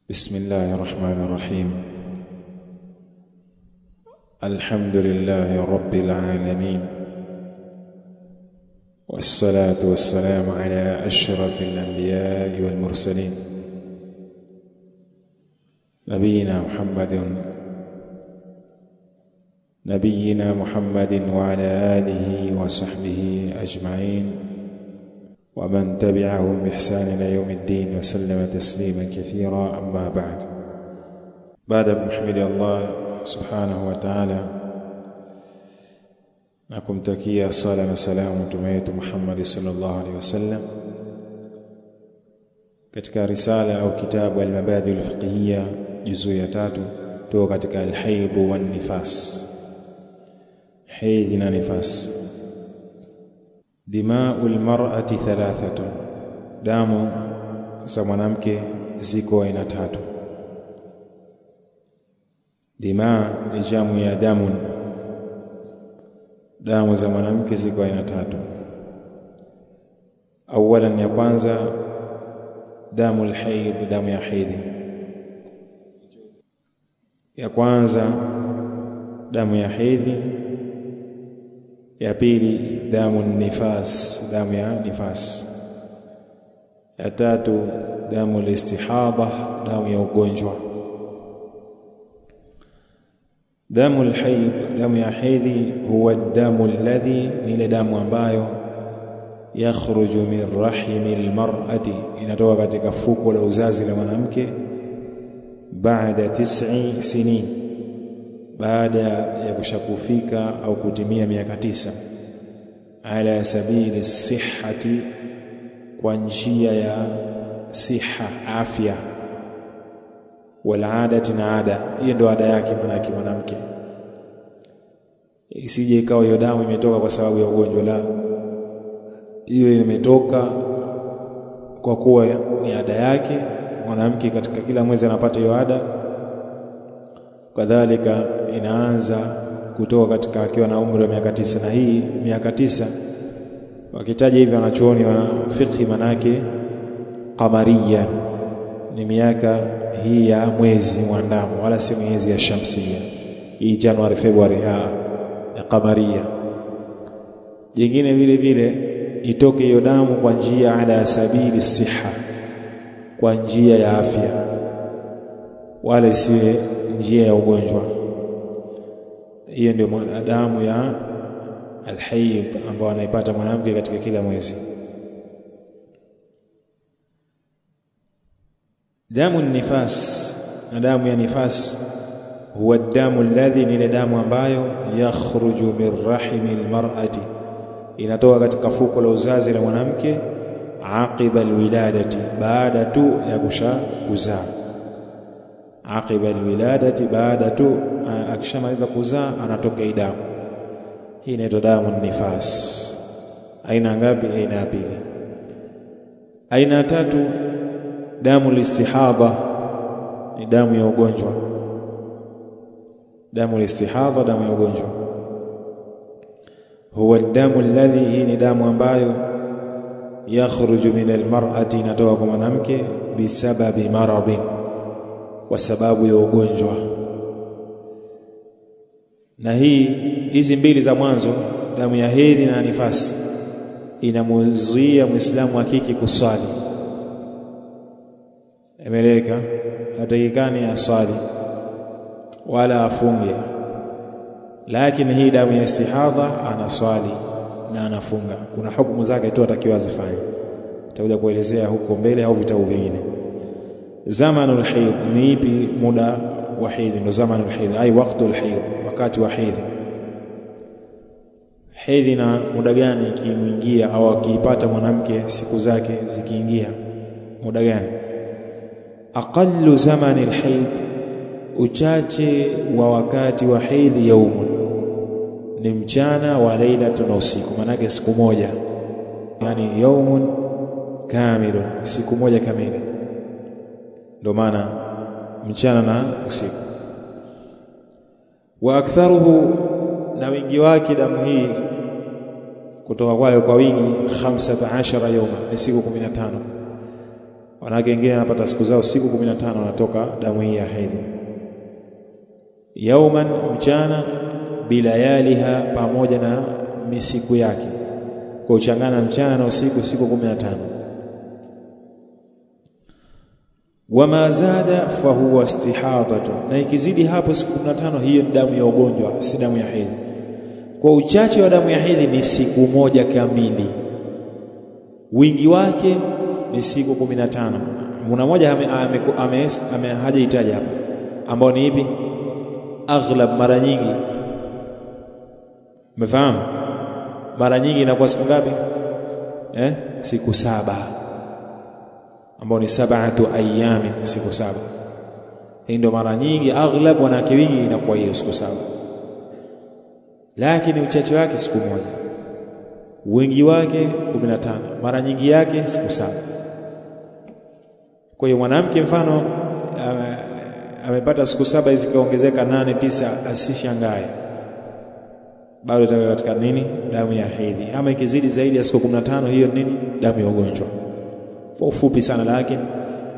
بسم الله الرحمن الرحيم. الحمد لله رب العالمين، والصلاة والسلام على أشرف الأنبياء والمرسلين نبينا محمد وعلى آله وصحبه أجمعين ومن تبعهم بإحسان إلى يوم الدين وسلم تسليما كثيرا. أما بعد محمد الله سبحانه وتعالى nakumtakia sala na salamu mtume wetu Muhammad sallallahu alaihi wasallam katika risala au kitabu al-mabadi al-fiqhiyya juzu ya 3 toka katika al-haid wa nifas. Haid na nifas. Dima'ul mar'ati thalathatun, damu za mwanamke ziko aina 3. Dima ni jamu ya damun, damu za mwanamke ziko aina 3. Awalan, ya kwanza damul haid, damu ya hedhi. Ya kwanza damu ya hedhi. Ya pili damu nifas, damu ya nifas. Ya tatu damu al-istihadha, damu ya ugonjwa. Damu al-hayd, damu ya hedhi, huwa ad-damu alladhi, ni damu ambayo yakhruju min rahimi al-mar'ati, inatoka katika fuko la uzazi la mwanamke, baada 9 sinin, baada ya kushakufika au kutimia miaka 9, ala sabili sihhati, kwa njia ya siha, afya, wal adati, na ada. Hiyo ndio ada yake mwanamke. Isije ikawa hiyo damu imetoka kwa sababu ya ugonjwa, la, hiyo imetoka kwa kuwa ni ada yake. Mwanamke katika kila mwezi anapata hiyo ada. Kadhalika inaanza kutoka katika akiwa na umri wa miaka 9, na hii miaka 9 wakitaja hivi wanachuoni wa fiqh, manake qamariya, ni miaka hii ya mwezi mwandamo, wala si miezi ya shamsia. Hii Januari, Februari, ya qamariya. Jingine vile vile itoke hiyo damu kwa njia ala sabili siha, kwa njia ya afya, wala isiwe njia ya ugonjwa. Hiyo ndio damu ya al-hayd ambayo anaipata mwanamke katika kila mwezi. Damu nifas, na damu ya nifas, huwa damu alladhi, ni damu ambayo yakhruju min rahimi al-mar'ati, inatoka katika fuko la uzazi la mwanamke, aqiba al-wiladati, baada tu ya kuzaa. Aqiba alwiladati, baada tu akishamaliza kuzaa anatoka hii damu. Hii inaitwa damu nifas. Aina ngapi? Aina ya pili. Aina ya 3 damu al-istihadha, ni damu ya ugonjwa. Damu al-istihadha, damu ya ugonjwa. Huwa damu alladhi, hii ni damu ambayo yakhruju min al-mar'ati, inatoka kwa mwanamke, bisababi maradhin, kwa sababu ya ugonjwa. Na hizi mbili za mwanzo, damu ya hedhi na nifasi, inamuzuia Muislamu hakiki kuswali. Emeleka, hatakikani aswali wala afunge, lakini hii damu ya istihadha anaswali na anafunga. Kuna hukumu zake tu atakiwa azifanye, tutakuja kuelezea huko mbele au vitabu vingine. Zamanul hayd, ni ipi muda wa hayd? Ndio zamanul hayd, ai waqtul hayd, wakati wa hayd. Hayd na muda gani ikimuingia au akipata mwanamke, siku zake zikiingia, muda gani? Aqallu zamanil hayd, uchache wa wakati wa hayd, yaumun, ni mchana, wa lailatun, na usiku. Manake siku moja, yani yaumun kamilun, siku moja kamili. Ndio maana mchana na usiku. Wa aktharuhu, na wingi wake damu hii kutoka kwayo kwa wingi, 15 yawma, ni siku 15. Wanawake wengine wanapata siku zao siku 15 wanatoka damu hii ya hedhi. Yauman, mchana, bilayaliha, pamoja na misiku yake, kwa uchangana mchana na usiku, siku 15. Wama zada fahuwa istihadatu, na ikizidi hapo siku 15, hiyo ni damu ya ugonjwa, si damu ya hedhi. Kwa uchache wa damu ya hedhi ni siku moja kamili, wingi wake ni siku 15. Muna moja hajaitaja hapa, ambao ni ipi? Aghlab, mara nyingi. Umefahamu? Mara nyingi inakuwa siku ngapi? Siku 7, ambao ni 7 ayyamin, siku 7. Hii ndio mara nyingi, aghlab wanawake wengi inakuwa hiyo siku 7, lakini uchache wake siku moja, wingi wake 15, mara nyingi yake siku 7. Kwa hiyo mwanamke mfano amepata siku 7 zikaongezeka 8 9, asishangae, bado itakuwa katika nini? Damu ya hedhi. Ama ikizidi zaidi ya siku 15, hiyo nini? Damu ya ugonjwa. Kwa ufupi sana, lakini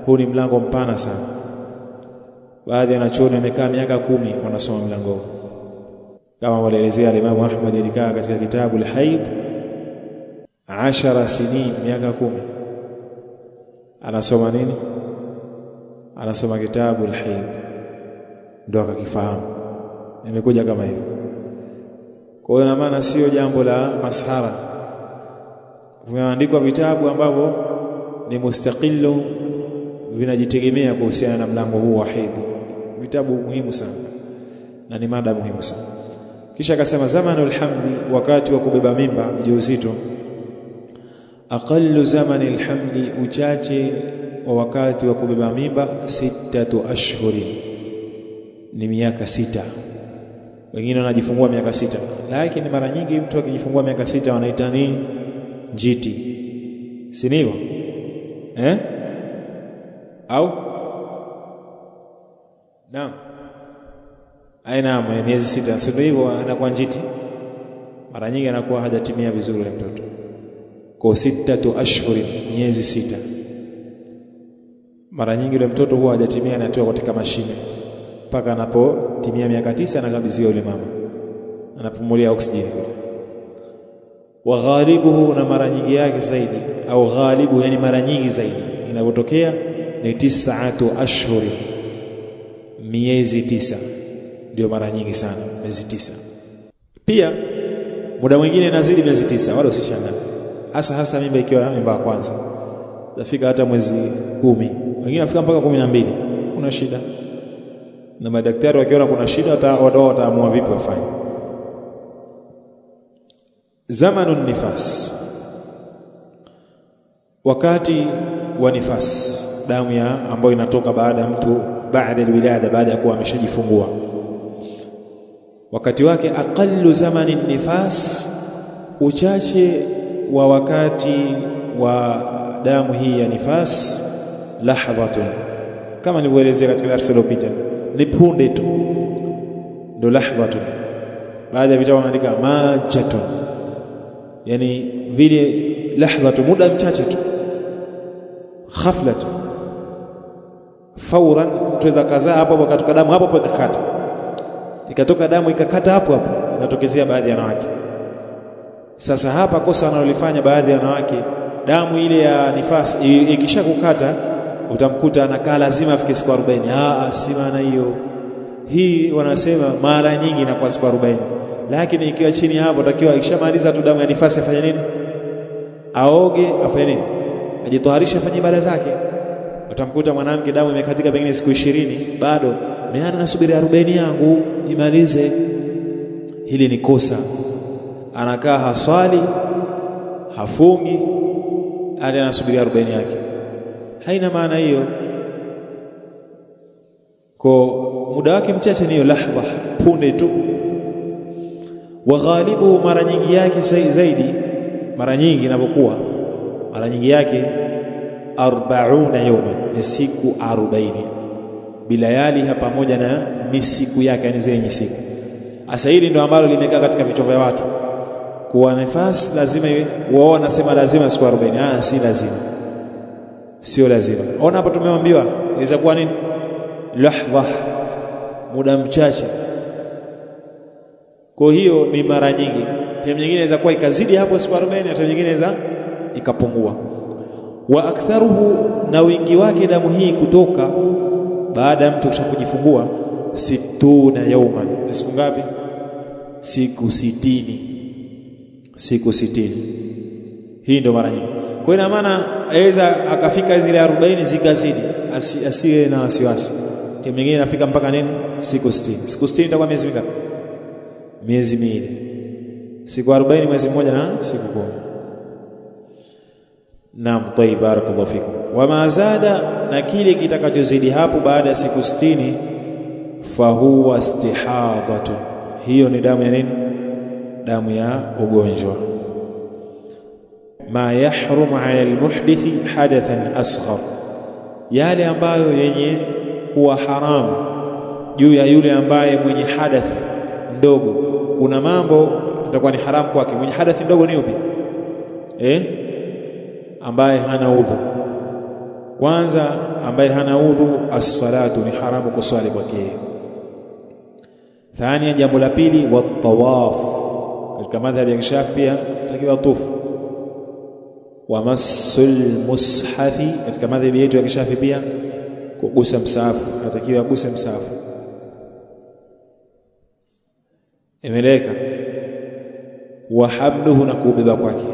huu ni mlango mpana sana. Baadhi ya wanachuoni wamekaa miaka 10 wanasoma mlango huu, kama walielezea Imam Ahmad. Alikaa katika kitabu al-Haid 10 sinin, miaka 10 anasoma nini? Anasoma kitabu al-Haid, ndio akakifahamu. Imekuja kama hivyo. Kwa hiyo na maana sio jambo la masahara. Vimeandikwa vitabu ambavyo ni mustaqillu, vinajitegemea kuhusiana na mlango huu wa hedhi, vitabu muhimu sana na ni mada muhimu sana. Kisha akasema zamanul hamli, wakati wa kubeba mimba, ujauzito. Aqallu zamanil hamli, uchache wa wakati wa kubeba mimba, 6 ashhurin, ni miaka 6. Wengine wanajifungua miaka 6, lakini mara nyingi mtu akijifungua miaka 6 wanaita nini? Njiti, si ndivyo? Au naam, naam, miezi 6, sio hivyo? Anakuwa njiti, mara nyingi anakuwa hajatimia vizuri yule mtoto. Kwa 6 ashhuri, miezi 6. Mara nyingi yule mtoto huwa hajatimia, anatoka katika mashine mpaka anapotimia miaka 9, anakabidhiwa yule mama, anapumulia oksijeni. Wa ghalibuhu, na mara nyingi yake zaidi, au ghalibu, yani mara nyingi zaidi inapotokea ni 9 ashhuri, miezi 9, ndio mara nyingi sana, miezi 9. Pia muda mwingine inazidi miezi 9, wala usishangae, hasa mimba ikiwa mimba ya kwanza, zafika hata mwezi 10, wengine afika mpaka 12, kuna shida. Na madaktari wakiona kuna shida, wataamua vipi wafanye. Zamanun nifas, wakati wa nifas, damu ya ambayo inatoka baada ya mtu, baada ya wilada, baada ya kuwa ameshajifungua, wakati wake. Aqallu zamanin nifas, uchache wa wakati wa damu hii ya nifas, lahdhatun, kama nilivyoelezea katika darasa lililopita, ni punde tu, ndio lahdhatun. Baada ya vitabu wanaandika majatun, yani vile lahdhatu, muda mchache tu. Khaflatu, fauran, tuweza kazaa hapo katika damu hapo ikakata, ikatoka damu ikakata hapo, inatokezea baadhi ya wanawake. Sasa hapa kosa wanalolifanya baadhi ya wanawake, damu ile ya nifasi ikishakukata, utamkuta anakaa lazima afike siku 40. Si maana hiyo. Hii wanasema mara nyingi inakuwa siku 40, lakini ikiwa chini hapo, takiwa ikishamaliza tu damu ya nifasi afanye nini? Aoge, afanye nini? Ajitoharisha, afanye ibada zake. Utamkuta mwanamke damu imekatika pengine siku 20, bado mimi nasubiri 40 yangu imalize. Hili ni kosa. Anakaa haswali, hafungi, hadi anasubiri 40 yake. Haina maana hiyo. Kwa muda wake mchache ni hiyo lahdha, punde tu. Wa ghalibu, mara nyingi yake zaidi, mara nyingi inapokuwa, mara nyingi yake 40 yawman, ni siku 40, bilayali, pamoja na misiku yake, yani zile siku. Asa hili ndio ambalo limekaa katika vichwa vya watu, kuwa nifasi lazima iwe, wao wanasema lazima siku 40. Si lazima. sio lazima. Ona hapa tumeambiwa inaweza kuwa nini? Lahdha, muda mchache. Kwa hiyo ni mara nyingi. Pia nyingine inaweza kuwa ikazidi hapo siku 40, hata nyingine inaweza ikapungua. Wa aktharuhu, na wingi wake damu hii kutoka baada ya mtu kujifungua 60 yauman. Siku ngapi? Siku 60. Siku 60. Hii ndio mara nyingi. Kwa ina maana aweza akafika zile 40 zikazidi, asiwe na wasiwasi. Kwa mwingine inafika mpaka nini? Siku 60. Siku 60 itakuwa miezi mingapi? Miezi miwili. Siku 40 mwezi mmoja na siku 10. Naam, tayyib, barakallahu fikum. Wa ma zada, na kile kitakachozidi hapo baada ya siku 60, fa huwa istihadatu. Hiyo ni damu ya nini? Damu ya ugonjwa. Ma yahrumu ala almuhdithi hadathan asghar, yale ambayo yenye kuwa haramu juu ya yule ambaye mwenye hadath ndogo. Kuna mambo itakuwa ni haramu kwake. Mwenye hadath ndogo ni upi? Ambaye hana udhu. Kwanza, ambaye hana udhu, as-salatu, ni haramu kuswali kwake. Thania, jambo la pili, wat-tawaf. Katika madhhabi ya Shafi pia takiwa tufu. Wa massul mushafi, katika madhhabi yetu ya Shafi pia kugusa msahafu, atakiwa aguse msahafu. Imeleka. Wa hamluhu, na kubeba kwake.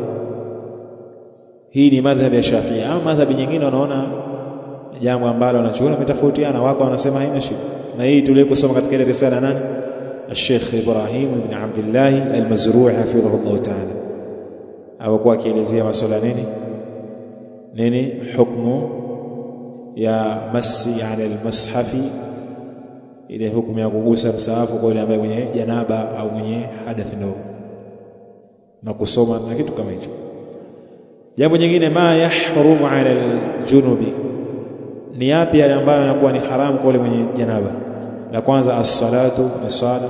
Hii ni madhhabi ya Shafi. Ama madhhabi nyingine wanaona jambo ambalo wanachuona umetofautiana, wako wanasema haina shida. Na hii tulikusoma katika ile risala nani? Sheikh Ibrahim ibn Abdullah al-Mazrui hafidhahullah ta'ala, alikuwa akielezea masuala nini hukumu ya masi ala al-mushafi, ile hukumu ya kugusa msahafu kwa yule ambaye mwenye janaba au mwenye hadath ndogo na kusoma na kitu kama hicho. Jambo jingine, ma yahrumu ala al-junubi, ni yapi yale ambayo yanakuwa ni haramu kwa yule mwenye janaba? La kwanza, as-salatu, ni sala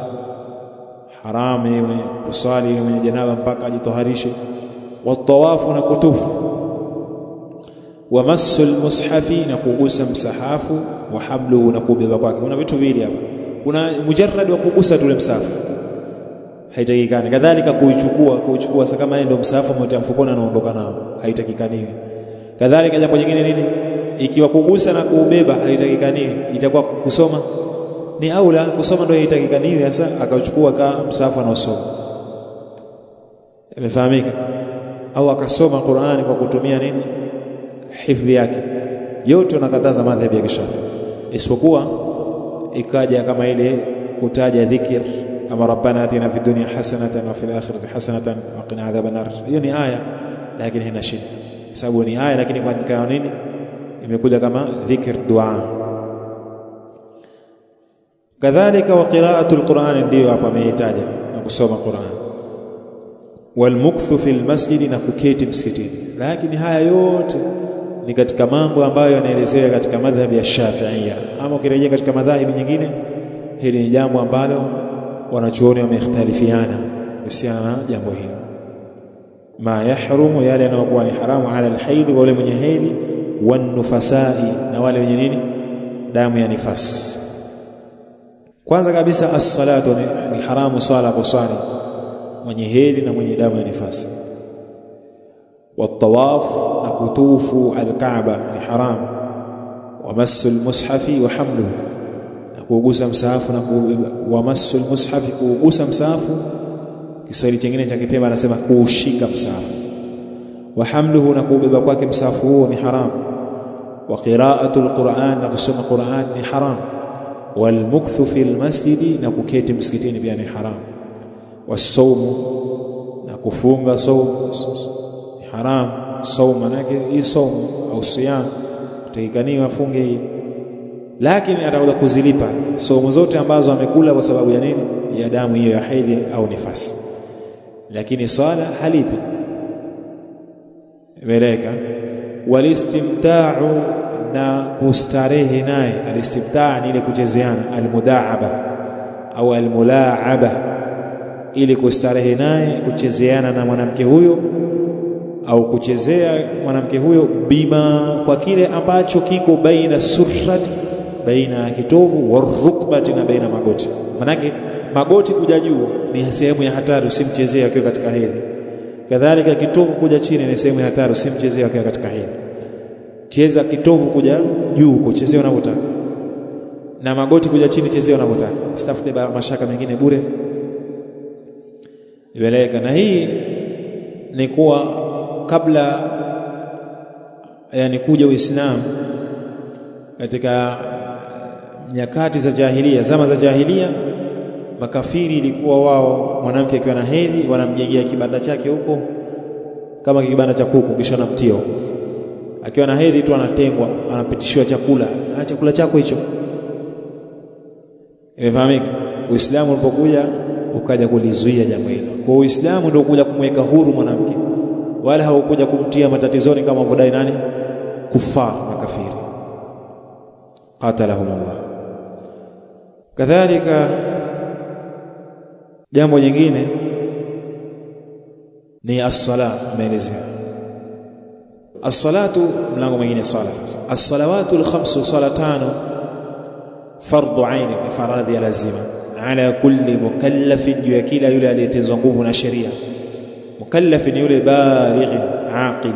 haramu yeye kusali mwenye janaba mpaka ajitoharishe. Wat-tawafu, na kutufu. Wa massul mushafi, na kugusa msahafu. Wa hamluhu, na kubeba kwake. Kuna vitu viwili hapa. Kuna mujarrad wa kugusa tule msahafu, haitakikani. Kadhalika kuichukua sasa kama yeye ndio msahafu mmoja mfukoni anaondoka nao, haitakikani. Kadhalika jambo jingine nini? Ikiwa kugusa na kuubeba haitakikani, itakuwa kusoma ni aula. Kusoma ndio haitakikani. Sasa akachukua kama msahafu anaosoma, imefahamika? Au akasoma Qur'ani kwa kutumia nini? Hifdhi yake. Yote tunakataza madhhabi ya Shafi, isipokuwa ikaja kama ile kutaja dhikr kama rabbana atina fid dunya hasanatan wa fil akhirati hasanatan wa qina adhaban nar. Hiyo ni aya, lakini haina shida sababu ni aya, lakini kwa nini imekuja kama dhikr, dua. Kadhalika wa qira'atul Qur'an, ndio hapa ameitaja, na kusoma Qur'an. Wal mukthu fil masjid, na kuketi msikitini. Lakini haya yote ni katika mambo ambayo yanaelezea katika madhhabi ya Shafi'ia. Ama ukirejea katika madhhabi nyingine, hili ni jambo ambalo wanachuoni wamekhtalifiana kuhusiana na jambo hilo. Ma yahrumu, yale yanayokuwa ni haramu, ala alhaid, wale mwenye hedhi, wan nufasai, na wale wenye nini? Damu ya nifas. Kwanza kabisa, as-salatu, ni haramu swala kuswali mwenye hedhi na mwenye damu ya nifasi. Wat-tawaf, na kutufu al-Kaaba ni haram. Wa massul mushafi wa hamluhu, na kugusa msahafu na wa massul mushafi, kugusa msahafu. Kiswahili kingine cha Kipemba anasema kuushika msahafu. Wa hamluhu, na kubeba kwake msahafu huo ni haram. Wa qira'atul Qur'an, na kusoma Qur'an ni haram. Wal mukthu fil masjidi, na kuketi msikitini pia ni haram. Wasaumu, na kufunga saumu ni haram. Saumu manake hii saumu au siyam tutakikaniwa afunge hii, lakini atakuja kuzilipa saumu zote ambazo amekula kwa sababu ya nini? Ya damu hiyo ya hedhi au nifasi. Lakini swala halipi. Imeleka. Walistimta'u, na kustarehe naye. Alistimta' ni ile kuchezeana, almudaaba au almulaaba, ili kustarehe naye, kuchezeana na mwanamke huyo. au kuchezea mwanamke huyo bima, kwa kile ambacho kiko baina surrati, baina kitovu, warukbati, na baina magoti. Manake magoti kuja juu ni sehemu ya hatari, usimchezee akiwa katika hedhi. Kadhalika kitovu kuja chini ni sehemu ya hatari, usimchezee akiwa katika hedhi. Cheza kitovu kuja juu, kuchezea unavyotaka, na magoti kuja chini, chezea unavyotaka, usitafute mashaka mengine bure. Imeleka. Na hii ni kuwa kabla yani kuja Uislamu, katika nyakati za jahiliya, zama za jahiliya, makafiri ilikuwa wao mwanamke akiwa na hedhi wanamjengea kibanda chake huko, kama kibanda cha kuku, kisha namtia huko. Akiwa na hedhi tu anatengwa, anapitishiwa chakula, chakula chako hicho. Imefahamika. Uislamu ulipokuja ukaja kulizuia jambo hilo. Kwa Uislamu ndio kuja kumweka huru mwanamke, wala haukuja kumtia matatizoni kama vodai nani, kufar, makafiri, qatalahumullah. Kadhalika jambo jingine ni as-sala. Ameelezea as-salatu, mlango mwingine sala. Sasa as-salawatu al-khamsu, sala tano, fardhu ain, ni faradhi ya lazima, ala kulli mukallafin, juu ya kila yule aliyetezwa nguvu na sheria. Mukallaf ni yule baligh aqil,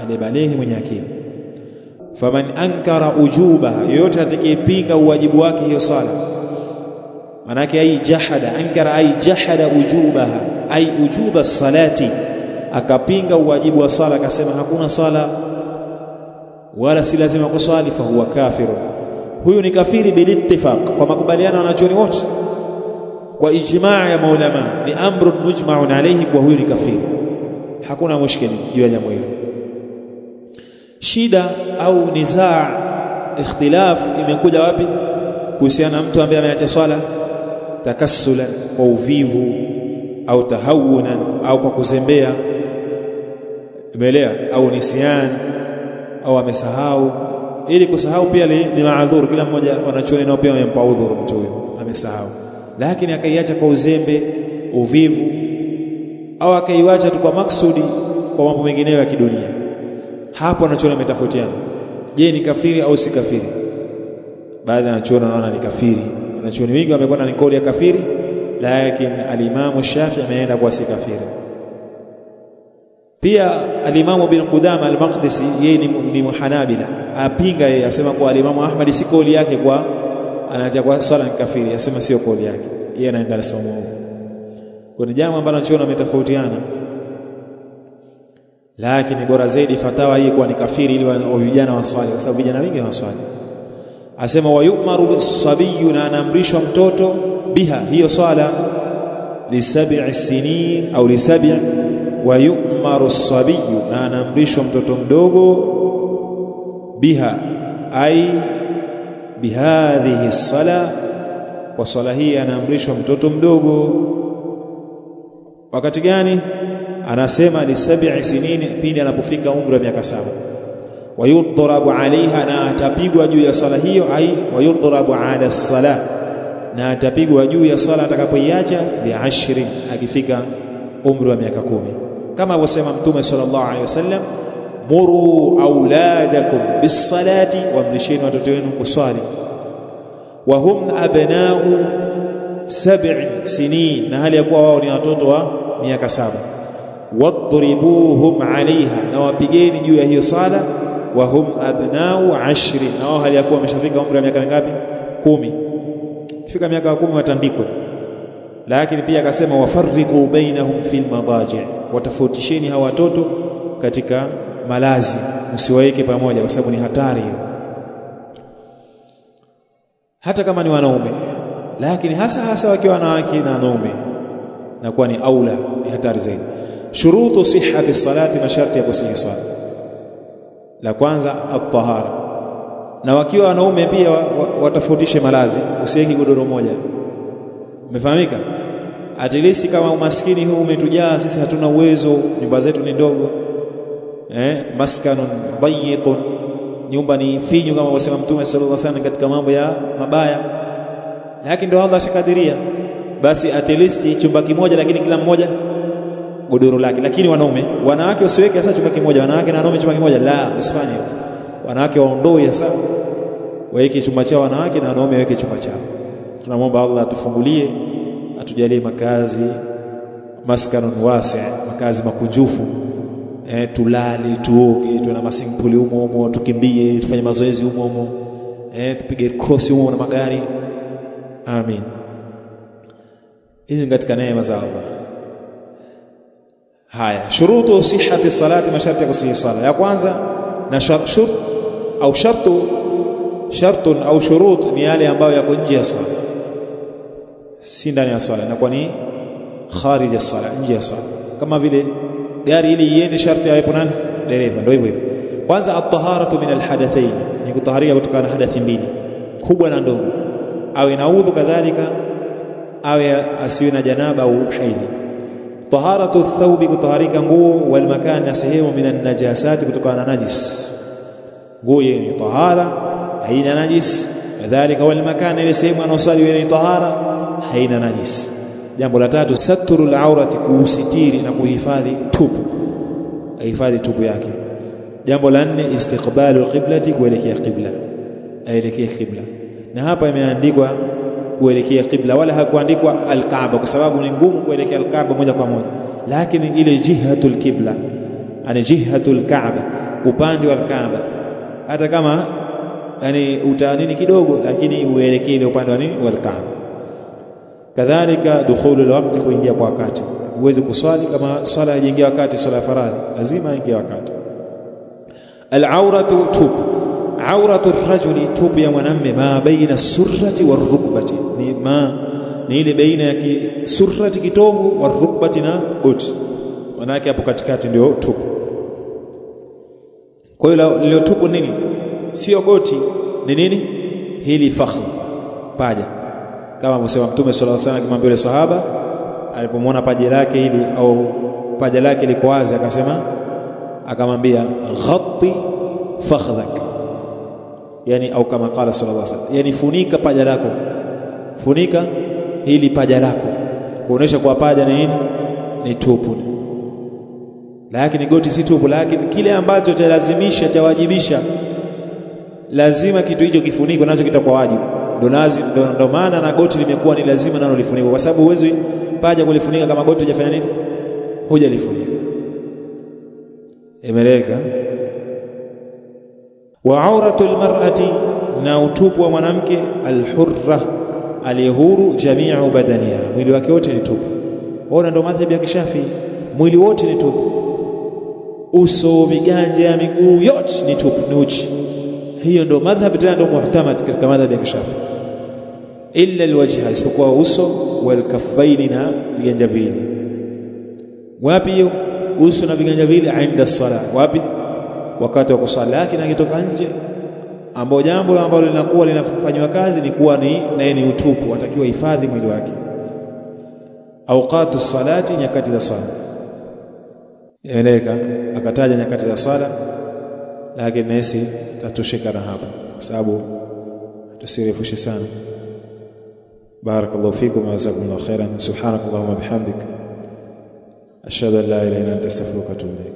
aliyebalighi, mwenye akili. Faman ankara ujubaha, yote atakayepinga uwajibu wake hiyo sala, manake ai jahada, ankara ai jahada ujubaha, ai ujuba salati, akapinga uwajibu wa sala, akasema hakuna sala wala si lazima kuswali, fa huwa kafirun, huyu ni kafiri bilittifaq, kwa makubaliano ya wanachuoni wote, kwa ijmaa ya maulama, ni amrun mujma'un alayhi, kwa huyu ni kafiri, hakuna mushkili juu ya jambo hilo. Shida au nizaa, ikhtilaf imekuja wapi? Kuhusiana na mtu ambaye ameacha swala takassulan, kwa uvivu, au tahawunan, au kwa kuzembea, imeelea, au nisyan, au amesahau. Ili kusahau pia ni maadhuru, kila mmoja wanachuoni nao pia wamempa udhuru mtu huyo, amesahau, lakini akaiacha kwa uzembe, uvivu, au akaiacha tu kwa maksudi, kwa mambo mengineyo ya kidunia. Hapo wanachuoni wametofautiana, je, ni kafiri au si kafiri? Baadhi ya wanachuoni wanaona ni kafiri, wanachuoni wengi wamekwenda ni kauli ya kafiri, lakini al-Imam Shafi'i ameenda kwa si kafiri. Pia al-Imam bin Qudama al-Maqdisi, yeye ni Muhanabila, apinga yeye, asema kwa al-Imam Ahmad si kauli yake, kwa anaja kwa swala ni kafiri, asema sio kauli yake, yeye anaenda na somo huo. Kwa ni jambo ambalo wanachuoni wametofautiana, lakini bora zaidi fatawa hii kwa ni kafiri, ili wa vijana waswali, kwa sababu vijana wengi waswali. Asema wa yu'maru bis-sabiyyu, na anaamrishwa mtoto, biha, hiyo swala, li 7 sinin au li 7, wa yu'maru as-sabiyyu, na anaamrishwa mtoto mdogo, biha ai bihadhihi as-sala, kwa swala hii anaamrishwa mtoto mdogo. Wakati gani? Anasema li 7 sinin, pindi anapofika umri wa miaka 7. Wayudrabu alaiha, na atapigwa juu ya sala hiyo, ai wayudrabu ala as-sala, na atapigwa juu ya sala atakapoiacha, li 10, akifika umri wa miaka 10, kama alivyosema Mtume sallallahu alaihi wasallam, muru auladakum bis-salati, wamrisheni watoto wenu kuswali, wa hum abna'u 7 sinin, na hali ya kuwa wao ni watoto wa miaka 7. Wadribuhum alaiha, na wapigeni juu ya hiyo sala, wa hum abna'u 10, na wao hali ya kuwa wameshafika umri wa miaka mingapi? 10. Kifika miaka 10 watandikwe. Lakini pia akasema wafarriqu bainahum fil madaji', watafautisheni hawa watoto katika malazi, msiwaeke pamoja, kwa sababu ni hatari hiyo, hata kama ni wanaume, lakini hasa wakiwa wanawake na wanaume, na kuwa ni aula, ni hatari zaidi. Shurutu sihhati salati, masharti ya kusihi sala. La kwanza at-tahara, na wakiwa wanaume pia watafautishe malazi, usiweke godoro moja. Umefahamika? At least kama umaskini huu umetujaa sisi, hatuna uwezo, nyumba zetu ni ndogo, maskanun dayiqun, nyumba ni finyu, kama wasema Mtume sallallahu alaihi wasallam katika mambo ya mabaya, lakini ndio Allah ashakadiria, basi at least chumba kimoja, lakini kila mmoja godoro lake. Lakini wanawake usiweke hasa chumba kimoja, wanawake na wanaume chumba kimoja, la, usifanye. Wanawake waondoe hasa, waweke chumba chao wanawake na wanaume waweke chumba chao. Tunamwomba Allah atufungulie, atujalie makazi maskanun wasi', makazi makunjufu, tulale, tuoge, tuna masingpuli humo, tukimbie, tufanye mazoezi humo, tupige cross humo na magari. Amin. Hizi katika neema za Allah. Haya, shurutu sihhati salati, masharti ya kusihi sala. Ya kwanza na shartun au shurut ni yale ambayo yako nje ya sala, si ndani ya sala, na kwa ni kharij as-sala, nje ya sala. Kama vile gari ili iende sharti awepo nani? Dereva. Ndio hivyo. Kwanza at-taharatu min al-hadathain, ni kutaharia kutokana na hadathi mbili, kubwa na ndogo. Awe na udhu, kadhalika awe asiwe na janaba au haidhi. Taharatu ath-thawbi, kutaharika nguo, wal makan, na sehemu, min an-najasati, kutokana na najis. Nguo yenye tahara haina najis, kadhalika wal makan, ile sehemu anasali yenye tahara haina najis. Jambo la tatu, satrul aurati, kusitiri na kuhifadhi tupu, ahifadhi tupu yake. Jambo la nne, istiqbalul qiblati, kuelekea qibla, aelekee qibla. Na hapa imeandikwa kuelekea qibla, wala hakuandikwa al-Kaaba, kwa sababu ni ngumu kuelekea al-Kaaba moja kwa moja, lakini ile jihatul qibla, ani jihatul Kaaba, upande wa al-Kaaba, hata kama yani utaanini kidogo, lakini uelekee ile upande wa nini, wa al-Kaaba. Kadhalika dukhulul waqti, kuingia kwa wakati. Huwezi kuswali kama swala haijaingia wakati, swala ya faradhi lazima ingie wakati. Al-auratu, tupu. Auratu ar-rajuli, tupu ya mwanamume, ma baina surrati war-rukbati, ni ile baina ya surrati, kitovu, war-rukbati, na goti. Manake hapo katikati ndio tupu. Kwa hiyo leo tupu nini? Sio goti, ni nini? Hili fakhdh, paja. Kama msema Mtume sallallahu alaihi wasallam akimwambia yule sahaba alipomwona paja lake hili au paja lake liko wazi, akamwambia ghatti fakhdhak, yani au kama qala sallallahu alaihi wasallam, yani funika paja lako, funika hili paja lako, kuonesha kwa paja ni nini? Ni tupu. Lakini goti si tupu, lakini kile ambacho chalazimisha, chawajibisha, lazima kitu hicho kifunikwe, nacho kitakuwa wajibu. Ndio maana na goti limekuwa ni lazima nalo lifunikwe, kwa sababu huwezi paja kulifunika kama goti hujafanya nini, hujalifunika. Imeleka. Wa auratul mar'ati, na utupu wa mwanamke, al-hurra, aliyehuru, jami'u badaniha, mwili wake wote ni tupu. Ona, ndio madhhabi ya Kishafi, mwili wote ni tupu, uso, viganja ya miguu yote ni tupu, ni uchi. Hiyo ndio madhhabi, tena ndio muhtamad katika madhhabi ya Kishafi, illa alwajha, isipokuwa uso, wal kaffaini, na viganja viwili. Wapi hiyo? Uso na viganja viwili inda sala. Wapi? Wakati wa kusali. Lakini akitoka nje, ambao jambo ambalo linakuwa linafanywa kazi ni kuwa naye ni utupu, atakiwa hifadhi mwili wake. Awqatu salati, nyakati za sala. Eleka akataja nyakati za sala, lakini nasi tatosheka na hapo kwa sababu tusirefushe sana. Barakallahu fikum wa jazakumullahu khairan. Subhanakallahumma bihamdik, ashhadu an la ilaha illa anta astaghfiruka wa atubu ilaik.